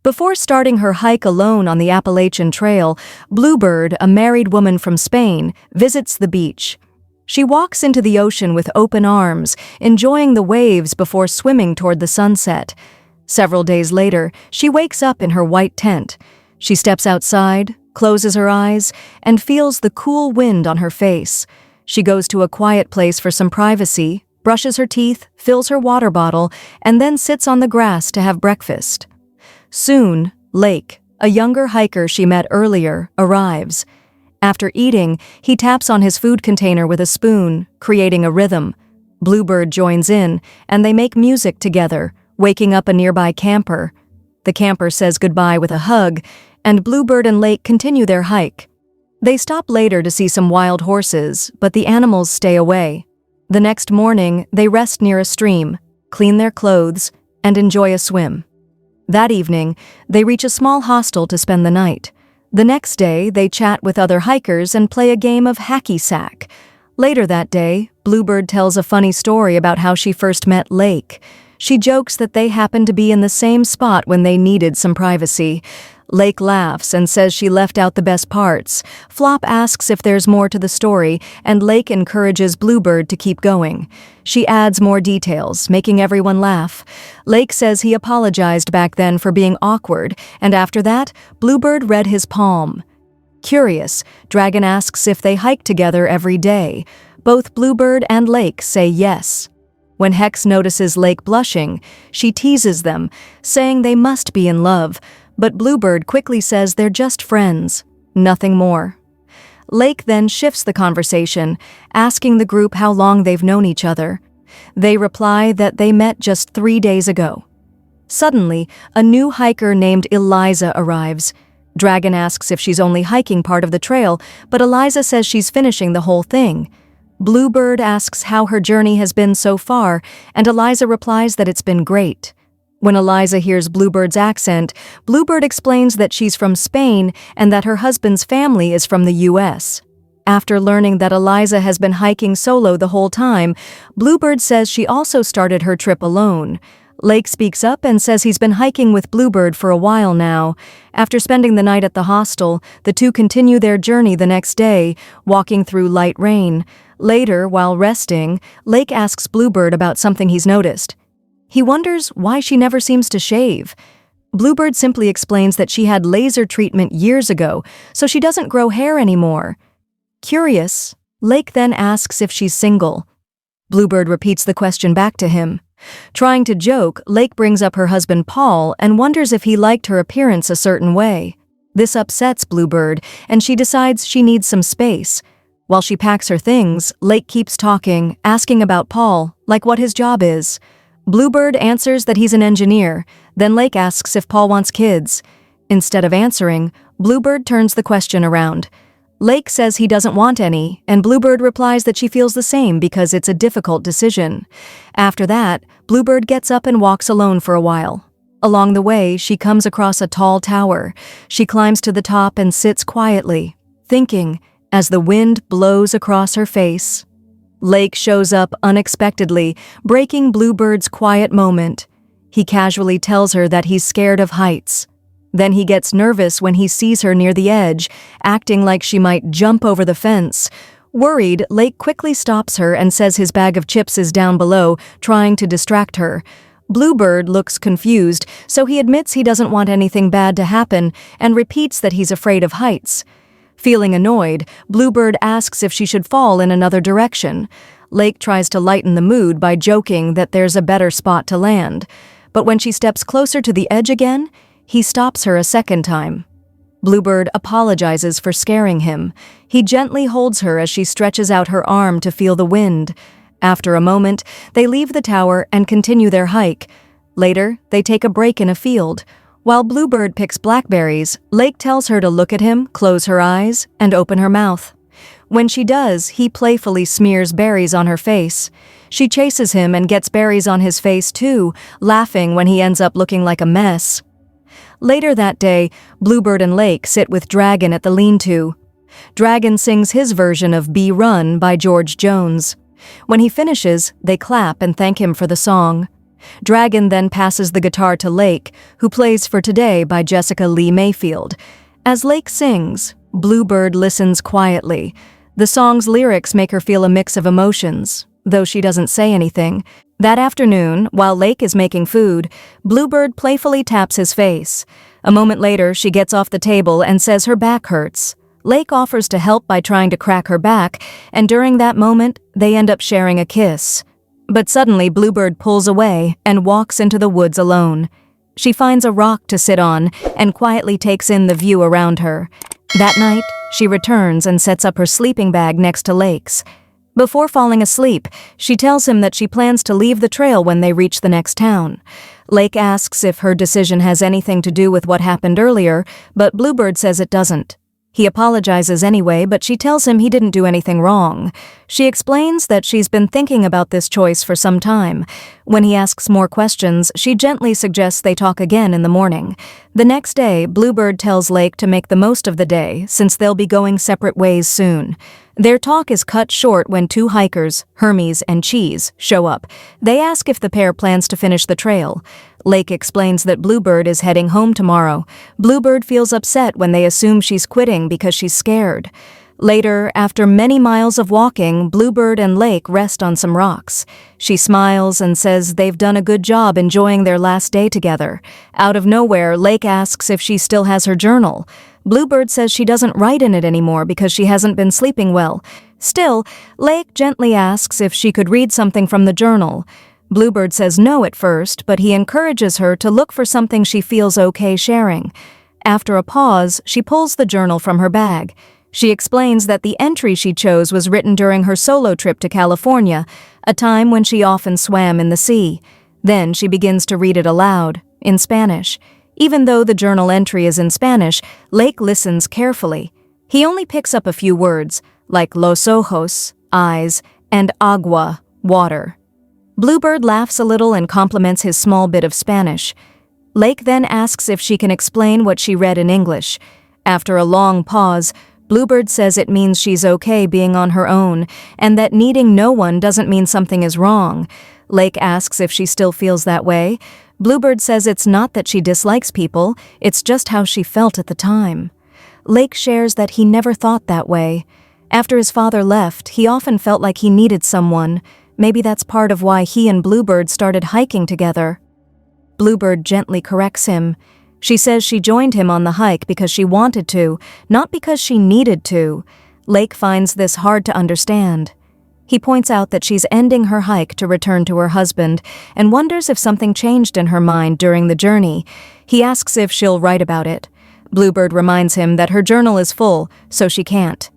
Before starting her hike alone on the Appalachian Trail, Bluebird, a married woman from Spain, visits the beach. She walks into the ocean with open arms, enjoying the waves before swimming toward the sunset. Several days later, she wakes up in her white tent. She steps outside, closes her eyes, and feels the cool wind on her face. She goes to a quiet place for some privacy, brushes her teeth, fills her water bottle, and then sits on the grass to have breakfast. Soon, Lake, a younger hiker she met earlier, arrives. After eating, he taps on his food container with a spoon, creating a rhythm. Bluebird joins in, and they make music together, waking up a nearby camper. The camper says goodbye with a hug, and Bluebird and Lake continue their hike. They stop later to see some wild horses, but the animals stay away. The next morning, they rest near a stream, clean their clothes, and enjoy a swim. That evening, they reach a small hostel to spend the night. The next day, they chat with other hikers and play a game of hacky sack. Later that day, Bluebird tells a funny story about how she first met Lake. She jokes that they happened to be in the same spot when they needed some privacy. Lake laughs and says she left out the best parts. Flop asks if there's more to the story, and Lake encourages Bluebird to keep going. She adds more details, making everyone laugh. Lake says he apologized back then for being awkward, and after that, Bluebird read his palm. Curious, Dragon asks if they hike together every day. Both Bluebird and Lake say yes. When Hex notices Lake blushing, she teases them, saying they must be in love, but Bluebird quickly says they're just friends, nothing more. Lake then shifts the conversation, asking the group how long they've known each other. They reply that they met just 3 days ago. Suddenly, a new hiker named Eliza arrives. Dragon asks if she's only hiking part of the trail, but Eliza says she's finishing the whole thing. Bluebird asks how her journey has been so far, and Eliza replies that it's been great. When Eliza hears Bluebird's accent, Bluebird explains that she's from Spain and that her husband's family is from the U.S. After learning that Eliza has been hiking solo the whole time, Bluebird says she also started her trip alone. Lake speaks up and says he's been hiking with Bluebird for a while now. After spending the night at the hostel, the two continue their journey the next day, walking through light rain. Later, while resting, Lake asks Bluebird about something he's noticed. He wonders why she never seems to shave. Bluebird simply explains that she had laser treatment years ago, so she doesn't grow hair anymore. Curious, Lake then asks if she's single. Bluebird repeats the question back to him. Trying to joke, Lake brings up her husband Paul and wonders if he liked her appearance a certain way. This upsets Bluebird, and she decides she needs some space. While she packs her things, Lake keeps talking, asking about Paul, like what his job is. Bluebird answers that he's an engineer, then Lake asks if Paul wants kids. Instead of answering, Bluebird turns the question around. Lake says he doesn't want any, and Bluebird replies that she feels the same because it's a difficult decision. After that, Bluebird gets up and walks alone for a while. Along the way, she comes across a tall tower. She climbs to the top and sits quietly, thinking, as the wind blows across her face. Lake shows up unexpectedly, breaking Bluebird's quiet moment. He casually tells her that he's scared of heights. Then he gets nervous when he sees her near the edge, acting like she might jump over the fence. Worried, Lake quickly stops her and says his bag of chips is down below, trying to distract her. Bluebird looks confused, so he admits he doesn't want anything bad to happen and repeats that he's afraid of heights. Feeling annoyed, Bluebird asks if she should fall in another direction. Lake tries to lighten the mood by joking that there's a better spot to land. But when she steps closer to the edge again, he stops her a second time. Bluebird apologizes for scaring him. He gently holds her as she stretches out her arm to feel the wind. After a moment, they leave the tower and continue their hike. Later, they take a break in a field. While Bluebird picks blackberries, Lake tells her to look at him, close her eyes, and open her mouth. When she does, he playfully smears berries on her face. She chases him and gets berries on his face too, laughing when he ends up looking like a mess. Later that day, Bluebird and Lake sit with Dragon at the lean-to. Dragon sings his version of Bee Run by George Jones. When he finishes, they clap and thank him for the song. Dragon then passes the guitar to Lake, who plays For Today by Jessica Lee Mayfield. As Lake sings, Bluebird listens quietly. The song's lyrics make her feel a mix of emotions, though she doesn't say anything. That afternoon, while Lake is making food, Bluebird playfully taps his face. A moment later, she gets off the table and says her back hurts. Lake offers to help by trying to crack her back, and during that moment, they end up sharing a kiss. But suddenly, Bluebird pulls away and walks into the woods alone. She finds a rock to sit on and quietly takes in the view around her. That night, she returns and sets up her sleeping bag next to Lake's. Before falling asleep, she tells him that she plans to leave the trail when they reach the next town. Lake asks if her decision has anything to do with what happened earlier, but Bluebird says it doesn't. He apologizes anyway, but she tells him he didn't do anything wrong. She explains that she's been thinking about this choice for some time. When he asks more questions, she gently suggests they talk again in the morning. The next day, Bluebird tells Lake to make the most of the day, since they'll be going separate ways soon. Their talk is cut short when two hikers, Hermes and Cheese, show up. They ask if the pair plans to finish the trail. Lake explains that Bluebird is heading home tomorrow. Bluebird feels upset when they assume she's quitting because she's scared. Later, after many miles of walking, Bluebird and Lake rest on some rocks. She smiles and says they've done a good job enjoying their last day together. Out of nowhere, Lake asks if she still has her journal. Bluebird says she doesn't write in it anymore because she hasn't been sleeping well. Still, Lake gently asks if she could read something from the journal. Bluebird says no at first, but he encourages her to look for something she feels okay sharing. After a pause, she pulls the journal from her bag. She explains that the entry she chose was written during her solo trip to California, a time when she often swam in the sea. Then she begins to read it aloud, in Spanish. Even though the journal entry is in Spanish, Lake listens carefully. He only picks up a few words, like los ojos, eyes, and agua, water. Bluebird laughs a little and compliments his small bit of Spanish. Lake then asks if she can explain what she read in English. After a long pause, Bluebird says it means she's okay being on her own, and that needing no one doesn't mean something is wrong. Lake asks if she still feels that way. Bluebird says it's not that she dislikes people, it's just how she felt at the time. Lake shares that he never thought that way. After his father left, he often felt like he needed someone. Maybe that's part of why he and Bluebird started hiking together. Bluebird gently corrects him. She says she joined him on the hike because she wanted to, not because she needed to. Lake finds this hard to understand. He points out that she's ending her hike to return to her husband and wonders if something changed in her mind during the journey. He asks if she'll write about it. Bluebird reminds him that her journal is full, so she can't.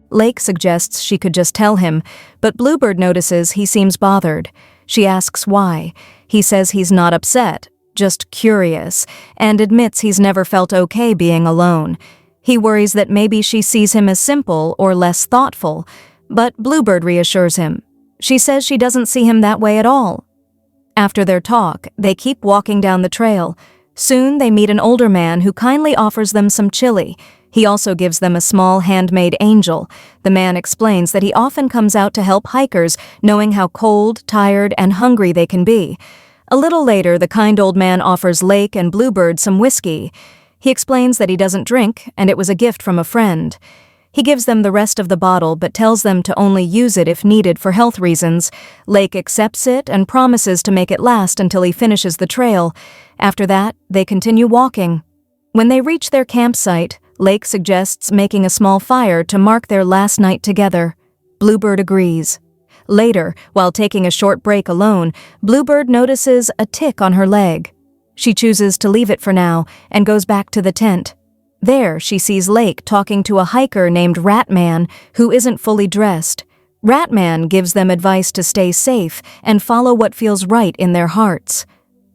Lake suggests she could just tell him, but Bluebird notices he seems bothered. She asks why. He says he's not upset, just curious, and admits he's never felt okay being alone. He worries that maybe she sees him as simple or less thoughtful, but Bluebird reassures him. She says she doesn't see him that way at all. After their talk, they keep walking down the trail. Soon they meet an older man who kindly offers them some chili. He also gives them a small handmade angel. The man explains that he often comes out to help hikers, knowing how cold, tired, and hungry they can be. A little later, the kind old man offers Lake and Bluebird some whiskey. He explains that he doesn't drink, and it was a gift from a friend. He gives them the rest of the bottle but tells them to only use it if needed for health reasons. Lake accepts it and promises to make it last until he finishes the trail. After that, they continue walking. When they reach their campsite, Lake suggests making a small fire to mark their last night together. Bluebird agrees. Later, while taking a short break alone, Bluebird notices a tick on her leg. She chooses to leave it for now and goes back to the tent. There, she sees Lake talking to a hiker named Ratman, who isn't fully dressed. Ratman gives them advice to stay safe and follow what feels right in their hearts.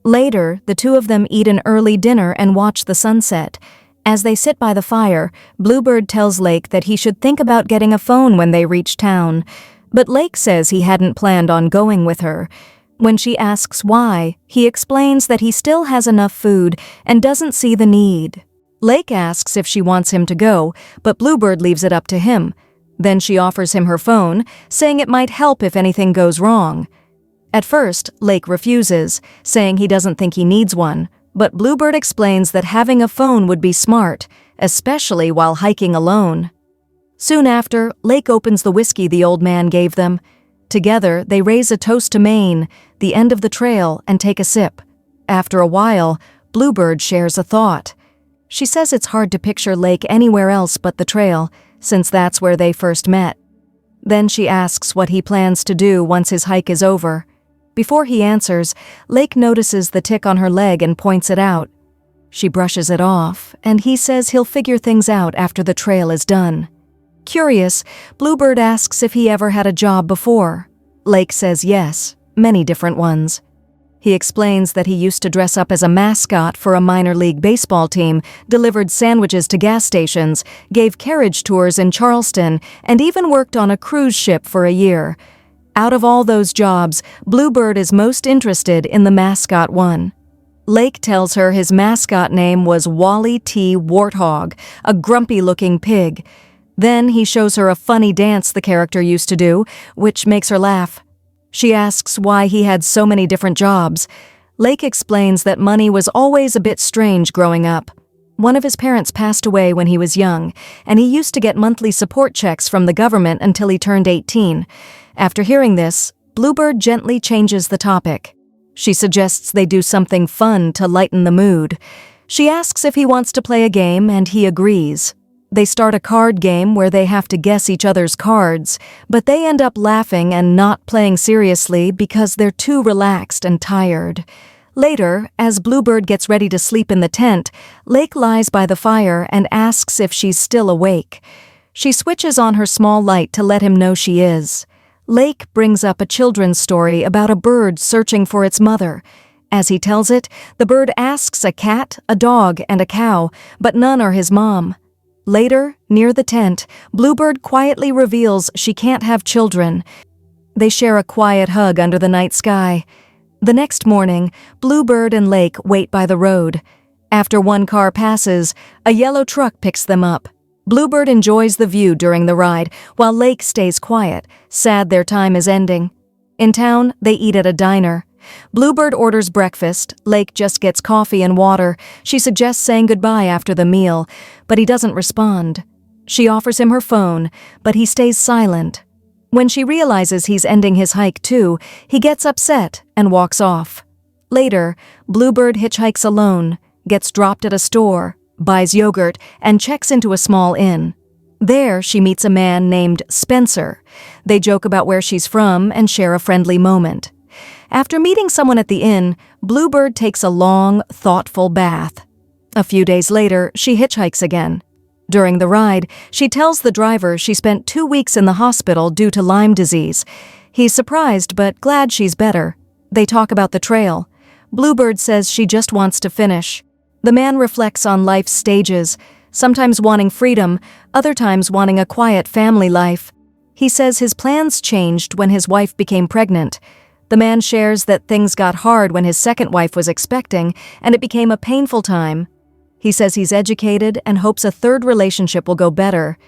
Later, the two of them eat an early dinner and watch the sunset. As they sit by the fire, Bluebird tells Lake that he should think about getting a phone when they reach town. But Lake says he hadn't planned on going with her. When she asks why, he explains that he still has enough food and doesn't see the need. Lake asks if she wants him to go, but Bluebird leaves it up to him. Then she offers him her phone, saying it might help if anything goes wrong. At first, Lake refuses, saying he doesn't think he needs one, but Bluebird explains that having a phone would be smart, especially while hiking alone. Soon after, Lake opens the whiskey the old man gave them. Together, they raise a toast to Maine, the end of the trail, and take a sip. After a while, Bluebird shares a thought. She says it's hard to picture Lake anywhere else but the trail, since that's where they first met. Then she asks what he plans to do once his hike is over. Before he answers, Lake notices the tick on her leg and points it out. She brushes it off, and he says he'll figure things out after the trail is done. Curious, Bluebird asks if he ever had a job before. Lake says yes, many different ones. He explains that he used to dress up as a mascot for a minor league baseball team, delivered sandwiches to gas stations, gave carriage tours in Charleston, and even worked on a cruise ship for a year. Out of all those jobs, Bluebird is most interested in the mascot one. Lake tells her his mascot name was Wally T. Warthog, a grumpy-looking pig. Then he shows her a funny dance the character used to do, which makes her laugh. She asks why he had so many different jobs. Lake explains that money was always a bit strange growing up. One of his parents passed away when he was young, and he used to get monthly support checks from the government until he turned 18. After hearing this, Bluebird gently changes the topic. She suggests they do something fun to lighten the mood. She asks if he wants to play a game, and he agrees. They start a card game where they have to guess each other's cards, but they end up laughing and not playing seriously because they're too relaxed and tired. Later, as Bluebird gets ready to sleep in the tent, Lake lies by the fire and asks if she's still awake. She switches on her small light to let him know she is. Lake brings up a children's story about a bird searching for its mother. As he tells it, the bird asks a cat, a dog, and a cow, but none are his mom. Later, near the tent, Bluebird quietly reveals she can't have children. They share a quiet hug under the night sky. The next morning, Bluebird and Lake wait by the road. After one car passes, a yellow truck picks them up. Bluebird enjoys the view during the ride, while Lake stays quiet, sad their time is ending. In town, they eat at a diner. Bluebird orders breakfast, Lake just gets coffee and water. She suggests saying goodbye after the meal, but he doesn't respond. She offers him her phone, but he stays silent. When she realizes he's ending his hike too, he gets upset and walks off. Later, Bluebird hitchhikes alone, gets dropped at a store, buys yogurt, and checks into a small inn. There, she meets a man named Spencer. They joke about where she's from and share a friendly moment. After meeting someone at the inn, Bluebird takes a long, thoughtful bath. A few days later, she hitchhikes again. During the ride, she tells the driver she spent 2 weeks in the hospital due to Lyme disease. He's surprised but glad she's better. They talk about the trail. Bluebird says she just wants to finish. The man reflects on life's stages, sometimes wanting freedom, other times wanting a quiet family life. He says his plans changed when his wife became pregnant. The man shares that things got hard when his second wife was expecting, and it became a painful time. He says he's educated and hopes a third relationship will go better.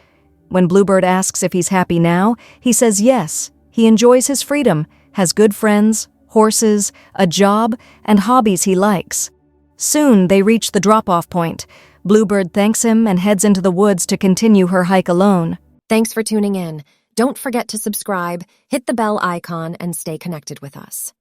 When Bluebird asks if he's happy now, he says yes, he enjoys his freedom, has good friends, horses, a job, and hobbies he likes. Soon they reach the drop-off point. Bluebird thanks him and heads into the woods to continue her hike alone. Thanks for tuning in. Don't forget to subscribe, hit the bell icon, and stay connected with us.